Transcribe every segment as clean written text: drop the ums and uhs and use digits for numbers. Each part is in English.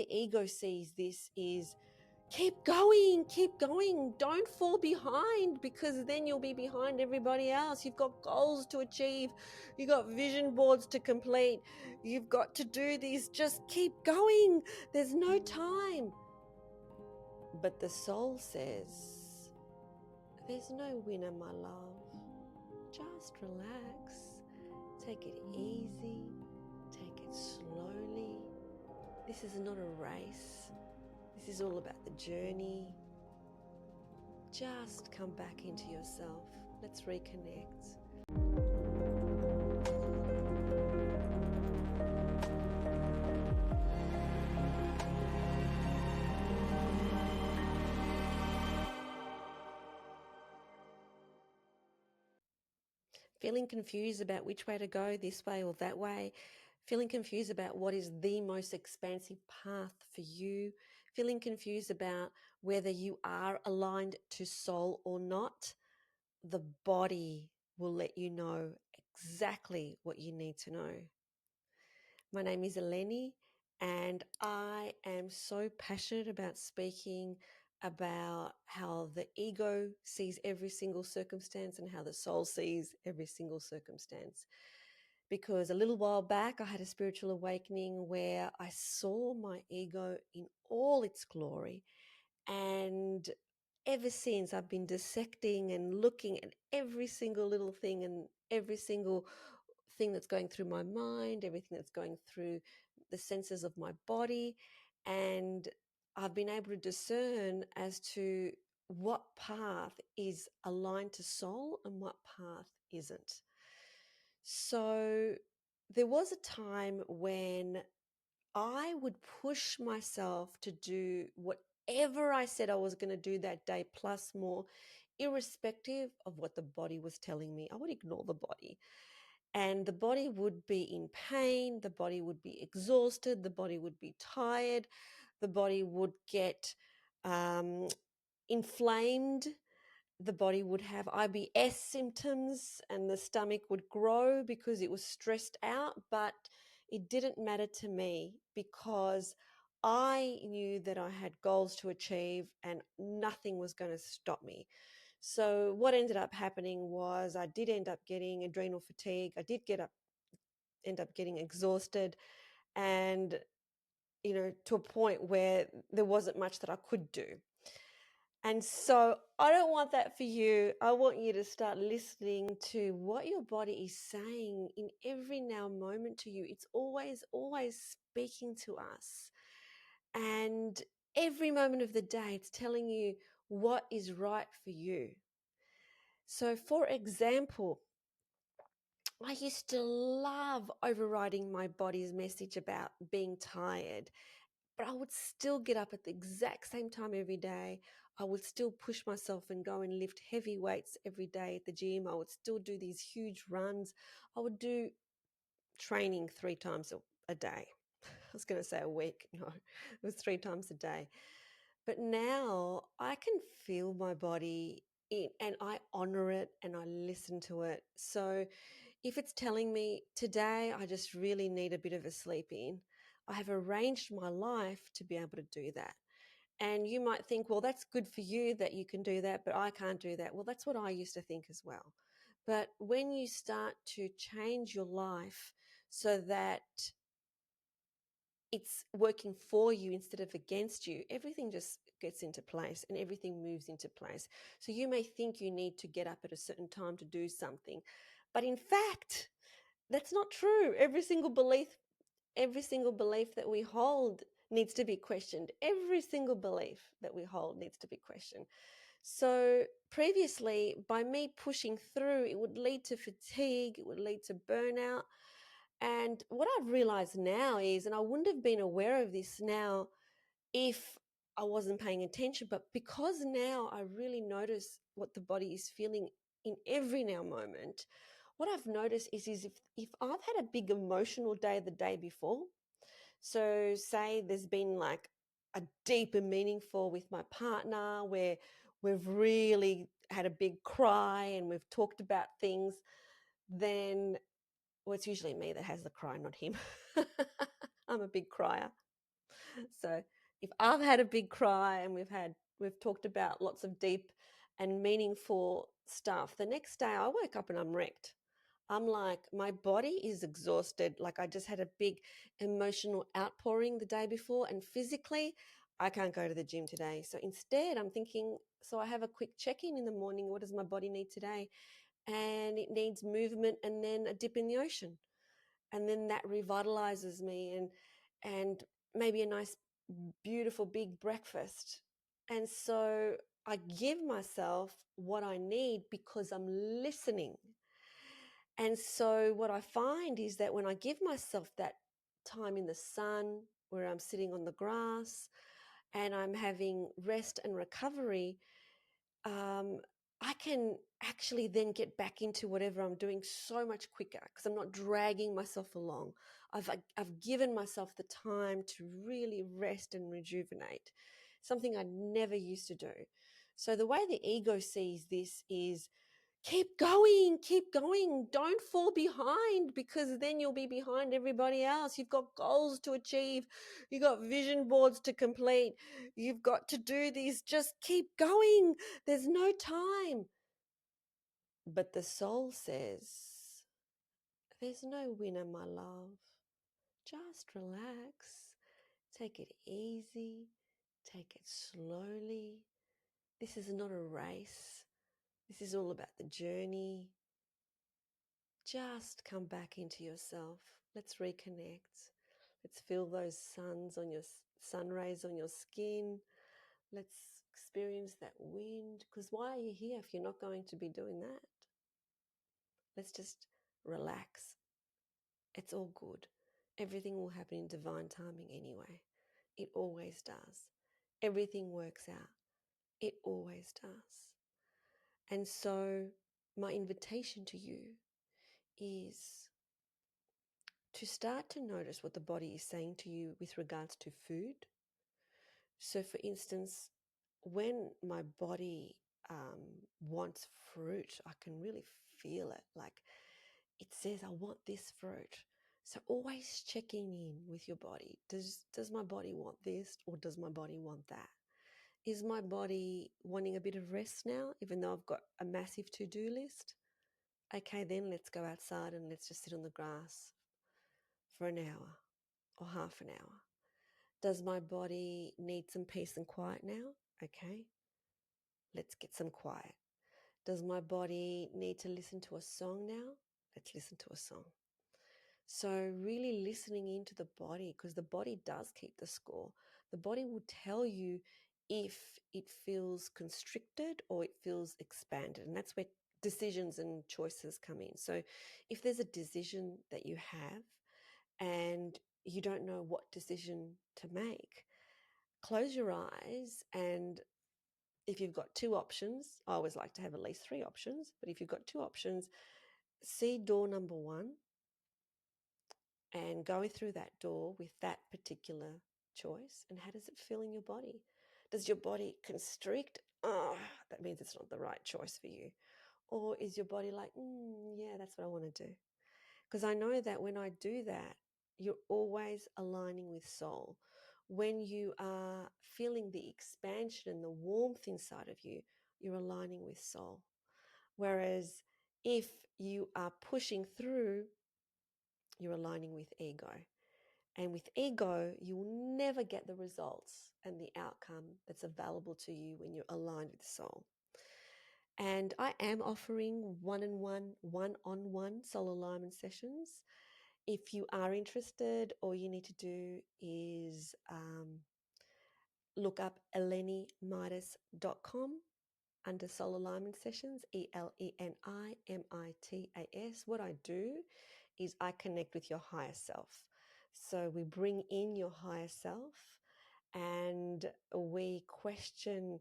the ego sees this is keep going, don't fall behind, because then you'll be behind everybody else. You've got goals to achieve, you've got vision boards to complete, you've got to do this, just keep going, there's no time. But the soul says, there's no winner, my love. Just relax, take it easy, take it slowly. This is not a race. This is all about the journey. Just come back into yourself. Let's reconnect. Feeling confused about which way to go, this way or that way, feeling confused about what is the most expansive path for you, feeling confused about whether you are aligned to soul or not, the body will let you know exactly what you need to know. My name is Eleni, and I am so passionate about speaking about how the ego sees every single circumstance and how the soul sees every single circumstance. Because a little while back, I had a spiritual awakening where I saw my ego in all its glory. And ever since, I've been dissecting and looking at every single little thing and every single thing that's going through my mind, everything that's going through the senses of my body. And I've been able to discern as to what path is aligned to soul and what path isn't. So there was a time when I would push myself to do whatever I said I was going to do that day, plus more, irrespective of what the body was telling me. I would ignore the body. And the body would be in pain, the body would be exhausted, the body would be tired, the body would get inflamed, the body would have IBS symptoms, and the stomach would grow because it was stressed out. But it didn't matter to me because I knew that I had goals to achieve and nothing was going to stop me. So what ended up happening was I did end up getting adrenal fatigue. I did end up getting exhausted, and to a point where there wasn't much that I could do. And so I don't want that for you. I want you to start listening to what your body is saying in every now moment to you. It's always speaking to us. And every moment of the day, it's telling you what is right for you. So, for example, I used to love overriding my body's message about being tired, but I would still get up at the exact same time every day. I would still push myself and go and lift heavy weights every day at the gym. I would still do these huge runs. I would do training 3 times a day. I was going to say a week. No, it was 3 times a day. But now I can feel my body and I honor it and I listen to it. So if it's telling me today I just really need a bit of a sleep in, I have arranged my life to be able to do that. And you might think, well, that's good for you that you can do that, but I can't do that. Well, that's what I used to think as well. But when you start to change your life so that it's working for you instead of against you, everything just gets into place and everything moves into place. So you may think you need to get up at a certain time to do something, but in fact, that's not true. Every single belief that we hold needs to be questioned. Every single belief that we hold needs to be questioned. So previously, by me pushing through, it would lead to fatigue, it would lead to burnout. And what I've realized now is, and I wouldn't have been aware of this now if I wasn't paying attention, but because now I really notice what the body is feeling in every now moment, what I've noticed is if I've had a big emotional day the day before, so say there's been like a deep and meaningful with my partner where we've really had a big cry and we've talked about things, then well, it's usually me that has the cry, not him. I'm a big crier. So if I've had a big cry and we've talked about lots of deep and meaningful stuff, the next day I wake up and I'm wrecked. I'm like, my body is exhausted. Like I just had a big emotional outpouring the day before, and physically, I can't go to the gym today. So instead, I'm thinking, so I have a quick check in the morning. What does my body need today? And it needs movement and then a dip in the ocean. And then that revitalizes me, and maybe a nice, beautiful, big breakfast. And so I give myself what I need because I'm listening. And so what I find is that when I give myself that time in the sun, where I'm sitting on the grass and I'm having rest and recovery, um, I can actually then get back into whatever I'm doing so much quicker because I'm not dragging myself along. I've given myself the time to really rest and rejuvenate, something I never used to do. So the way the ego sees this is keep going, don't fall behind, because then you'll be behind everybody else. You've got goals to achieve, you've got vision boards to complete, you've got to do this. Just keep going, there's no time. But the soul says, there's no winner, my love. Just relax, take it easy, take it slowly. This is not a race, this is all about the journey. Just come back into yourself. Let's reconnect. Let's feel those sun rays on your skin. Let's experience that wind. Because why are you here if you're not going to be doing that? Let's just relax. It's all good. Everything will happen in divine timing anyway. It always does. Everything works out. It always does. And so my invitation to you is to start to notice what the body is saying to you with regards to food. So, for instance, when my body wants fruit, I can really feel it. Like it says, I want this fruit. So, always checking in with your body. Does my body want this, or does my body want that? Is my body wanting a bit of rest now, even though I've got a massive to-do list? Okay, then let's go outside and let's just sit on the grass for an hour or half an hour. Does my body need some peace and quiet now? Okay, let's get some quiet. Does my body need to listen to a song now? Let's listen to a song. So, really listening into the body, because the body does keep the score. The body will tell you if it feels constricted or it feels expanded. And that's where decisions and choices come in. So, if there's a decision that you have and you don't know what decision to make, close your eyes, and if you've got two options, I always like to have at least three options, but if you've got two options, see door number one and go through that door with that particular choice. And how does it feel in your body? Does your body constrict? Oh, that means it's not the right choice for you. Or is your body like, yeah, that's what I want to do? Because I know that when I do that, you're always aligning with soul. When you are feeling the expansion and the warmth inside of you, you're aligning with soul. Whereas if you are pushing through, you're aligning with ego. And with ego, you will never get the results and the outcome that's available to you when you're aligned with soul. And I am offering one-on-one soul alignment sessions. If you are interested, all you need to do is look up elenimitas.com under soul alignment sessions, ELENIMITAS. What I do is I connect with your higher self. So we bring in your higher self and we question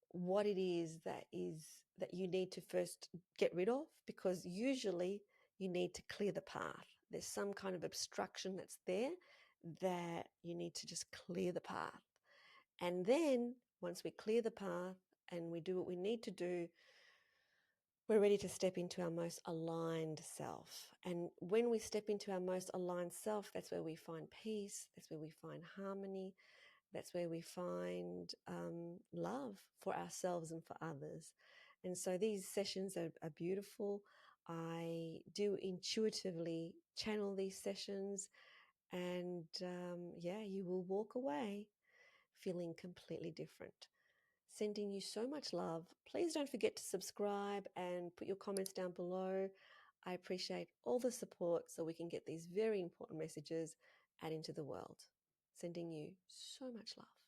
what it is that you need to first get rid of, because usually you need to clear the path. There's some kind of obstruction that's there that you need to just clear the path. And then once we clear the path and we do what we need to do, we're ready to step into our most aligned self. And when we step into our most aligned self, that's where we find peace, that's where we find harmony, That's where we find love for ourselves and for others. And so these sessions are beautiful. I do intuitively channel these sessions, and yeah, you will walk away feeling completely different. Sending you so much love. Please don't forget to subscribe and put your comments down below. I appreciate all the support so we can get these very important messages out into the world. Sending you so much love.